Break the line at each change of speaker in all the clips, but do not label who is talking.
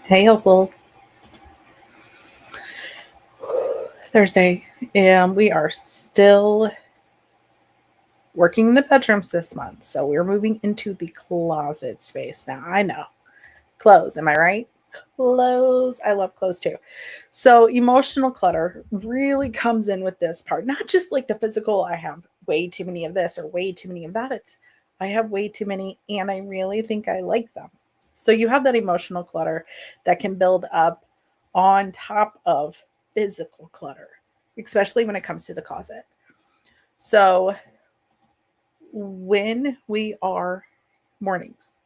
Hey, Hopefuls. Thursday. We are still working in the bedrooms this month. So we're moving into the closet space now. I know. Clothes, am I right? Clothes. I love clothes too. So emotional clutter really comes in with this part. Not just like the physical, I have way too many of this or way too many of that. It's I have way too many and I really think I like them. So you have that emotional clutter that can build up on top of physical clutter, especially when it comes to the closet. So when we are mornings,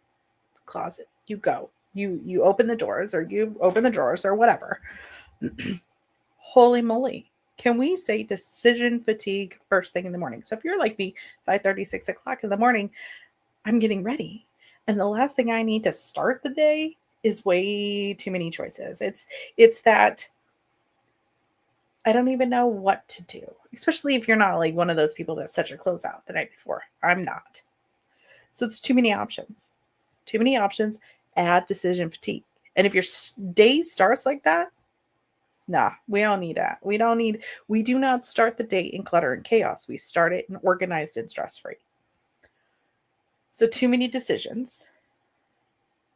closet, you go. You open the doors or you open the drawers or whatever. Holy moly. Can we say decision fatigue first thing in the morning? So if you're like me, 5:30, 6 o'clock in the morning, I'm getting ready. And the last thing I need to start the day is way too many choices. It's that I don't even know what to do, especially if you're not like one of those people that set your clothes out the night before. I'm not. So it's too many options. Too many options add decision fatigue. And if your day starts like that, nah, we don't need that. We do not start the day in clutter and chaos. We start it in organized and stress free. So, too many decisions.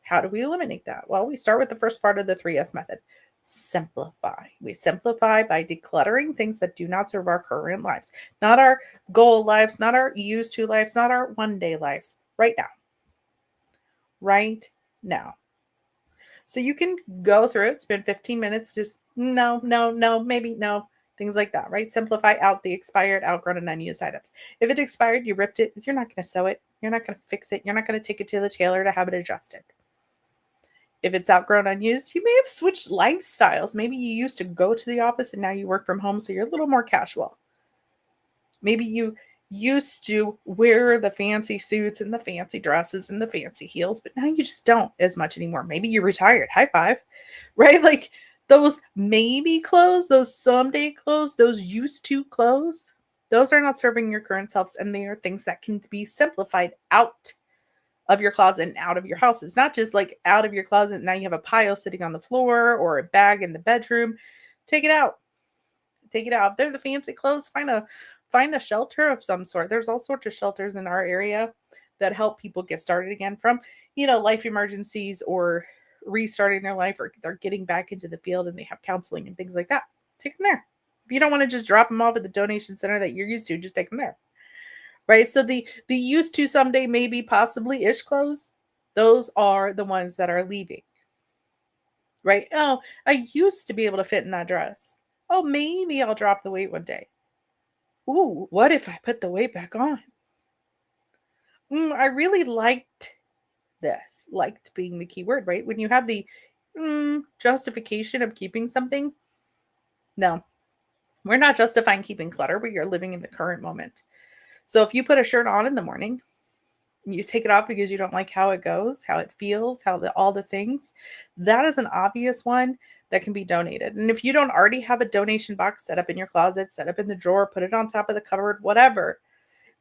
How do we eliminate that? Well, we start with the first part of the 3S method, simplify. We simplify by decluttering things that do not serve our current lives, not our goal lives, not our used to lives, not our 1 day lives. Right now. Right now. So you can go through it, spend 15 minutes, just no, no, no, maybe no, things like that, right? Simplify out the expired, outgrown, and unused items. If it expired, you ripped it, you're not going to sew it, you're not going to fix it, you're not going to take it to the tailor to have it adjusted. If it's outgrown, unused, you may have switched lifestyles. Maybe you used to go to the office and now you work from home, so you're a little more casual. Maybe you used to wear the fancy suits and the fancy dresses and the fancy heels, but now you just don't as much anymore. Maybe you retired. High five, right? Like those maybe clothes, those someday clothes, those used to clothes, those are not serving your current selves. And they are things that can be simplified out of your closet and out of your house. It's not just like out of your closet. Now you have a pile sitting on the floor or a bag in the bedroom. Take it out. Take it out. If they're the fancy clothes, find a shelter of some sort. There's all sorts of shelters in our area that help people get started again from, life emergencies or restarting their life, or they're getting back into the field and they have counseling and things like that. Take them there. If you don't want to just drop them off at the donation center that you're used to, just take them there. Right? So the used to someday maybe possibly ish clothes, those are the ones that are leaving. Right? Oh, I used to be able to fit in that dress. Oh, maybe I'll drop the weight one day. Ooh, what if I put the weight back on? I really liked this. Liked being the key word, right? When you have the justification of keeping something, no, we're not justifying keeping clutter. We are living in the current moment. So if you put a shirt on in the morning, you take it off because you don't like how it goes, how it feels, all the things, that is an obvious one that can be donated. And if you don't already have a donation box set up in your closet, set up in the drawer, put it on top of the cupboard, whatever,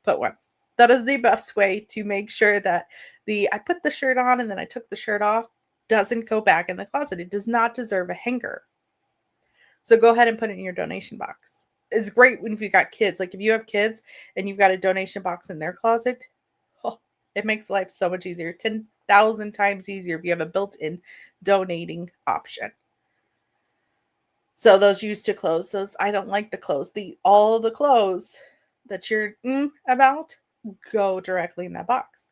put one. That is the best way to make sure that I put the shirt on and then I took the shirt off doesn't go back in the closet. It does not deserve a hanger. So go ahead and put it in your donation box. It's great when if you got kids. Like if you have kids and you've got a donation box in their closet, it makes life so much easier. 10,000 times easier if you have a built-in donating option. So those used to clothes, those I don't like the clothes. All the clothes that you're about go directly in that box.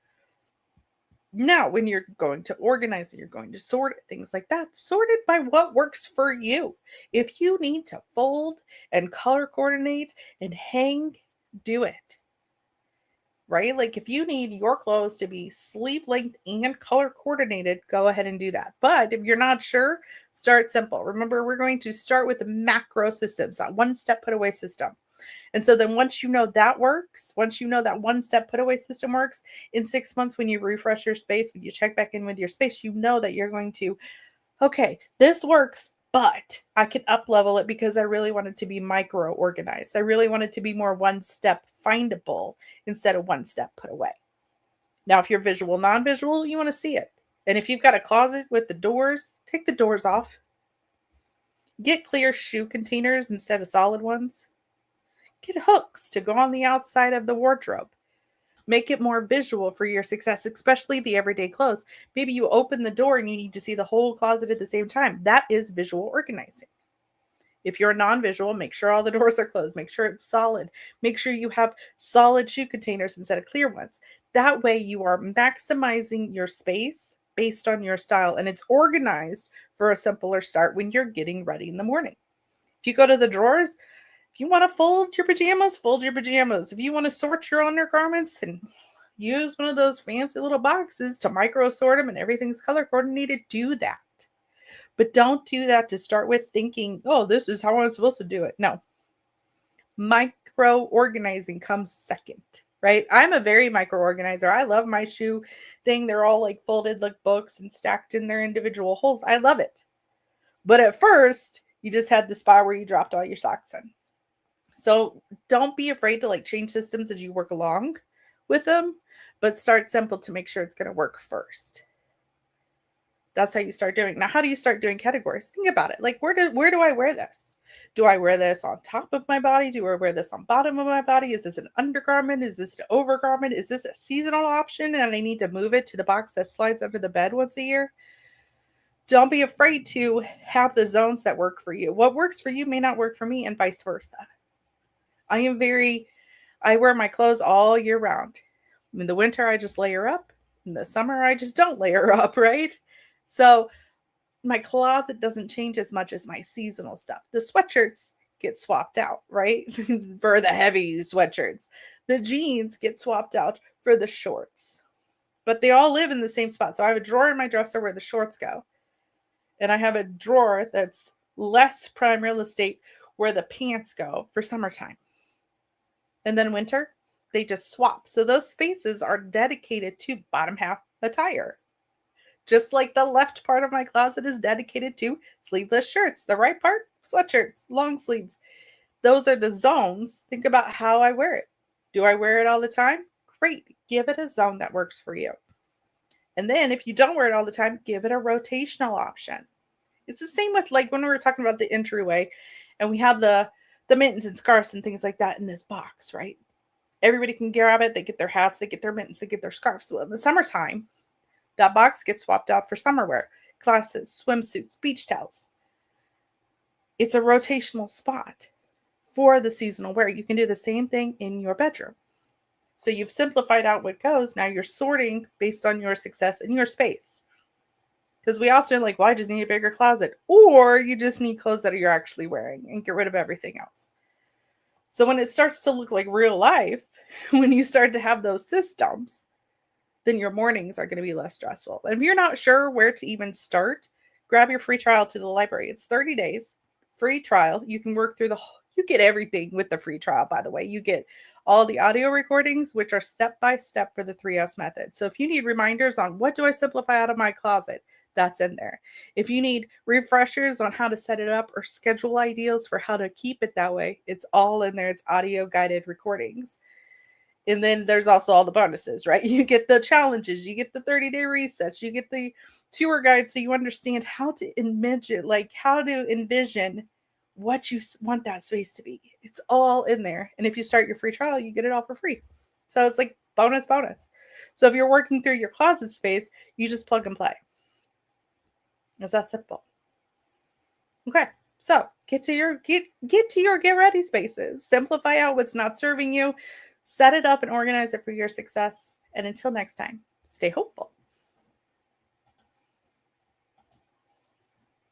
Now, when you're going to organize it, you're going to sort it, things like that, sort it by what works for you. If you need to fold and color coordinate and hang, do it. Right? Like if you need your clothes to be sleeve length and color coordinated, go ahead and do that. But if you're not sure, start simple. Remember, we're going to start with the macro systems, that one step put away system. And so then once you know that works, once you know that one step put away system works, in 6 months, when you refresh your space, when you check back in with your space, you know that you're going to, okay, this works. but I can up level it because I really want it to be micro organized. I really want it to be more one step findable instead of one step put away. Now, if you're visual, non-visual, you want to see it. And if you've got a closet with the doors, take the doors off. Get clear shoe containers instead of solid ones. Get hooks to go on the outside of the wardrobe. Make it more visual for your success, especially the everyday clothes. Maybe you open the door and you need to see the whole closet at the same time. That is visual organizing. If you're non-visual, make sure all the doors are closed. Make sure it's solid. Make sure you have solid shoe containers instead of clear ones. That way you are maximizing your space based on your style, and it's organized for a simpler start when you're getting ready in the morning. If you go to the drawers, if you want to fold your pajamas, fold your pajamas. If you want to sort your undergarments and use one of those fancy little boxes to micro sort them and everything's color coordinated, do that. But don't do that to start with thinking, oh, this is how I'm supposed to do it. No. Micro organizing comes second, right? I'm a very micro organizer. I love my shoe thing. They're all like folded like books and stacked in their individual holes. I love it. But at first, you just had the spot where you dropped all your socks in. So don't be afraid to like change systems as you work along with them, but start simple to make sure it's going to work first. That's how you start doing. Now, how do you start doing categories? Think about it. Like, where do I wear this? Do I wear this on top of my body? Do I wear this on bottom of my body? Is this an undergarment? Is this an overgarment? Is this a seasonal option and I need to move it to the box that slides under the bed once a year? Don't be afraid to have the zones that work for you. What works for you may not work for me and vice versa. I wear my clothes all year round. In the winter, I just layer up. In the summer, I just don't layer up, right? So my closet doesn't change as much as my seasonal stuff. The sweatshirts get swapped out, right? For the heavy sweatshirts. The jeans get swapped out for the shorts. But they all live in the same spot. So I have a drawer in my dresser where the shorts go. And I have a drawer that's less prime real estate where the pants go for summertime. And then winter, they just swap. So those spaces are dedicated to bottom half attire. Just like the left part of my closet is dedicated to sleeveless shirts. The right part, sweatshirts, long sleeves. Those are the zones. Think about how I wear it. Do I wear it all the time? Great. Give it a zone that works for you. And then if you don't wear it all the time, give it a rotational option. It's the same with like when we were talking about the entryway and we have the mittens and scarves and things like that in this box, right? Everybody can grab it. They get their hats, they get their mittens, they get their scarves. Well, in the summertime, that box gets swapped out for summer wear, glasses, swimsuits, beach towels. It's a rotational spot for the seasonal wear. You can do the same thing in your bedroom. So you've simplified out what goes. Now you're sorting based on your success in your space. Because we often like, well, I just need a bigger closet. Or you just need clothes that you're actually wearing and get rid of everything else. So when it starts to look like real life, when you start to have those systems, then your mornings are going to be less stressful. And if you're not sure where to even start, grab your free trial to the library. It's 30 days, free trial. You can work through you get everything with the free trial, by the way. You get all the audio recordings, which are step-by-step for the 3S method. So if you need reminders on what do I simplify out of my closet, that's in there. If you need refreshers on how to set it up or schedule ideas for how to keep it that way, it's all in there. It's audio guided recordings. And then there's also all the bonuses, right? You get the challenges, you get the 30-day resets, you get the tour guide so you understand how to envision, what you want that space to be. It's all in there. And if you start your free trial, you get it all for free. So it's like bonus. So if you're working through your closet space, you just plug and play. It's that simple. Okay. So get to your get ready spaces. Simplify out what's not serving you. Set it up and organize it for your success. And until next time, stay hopeful.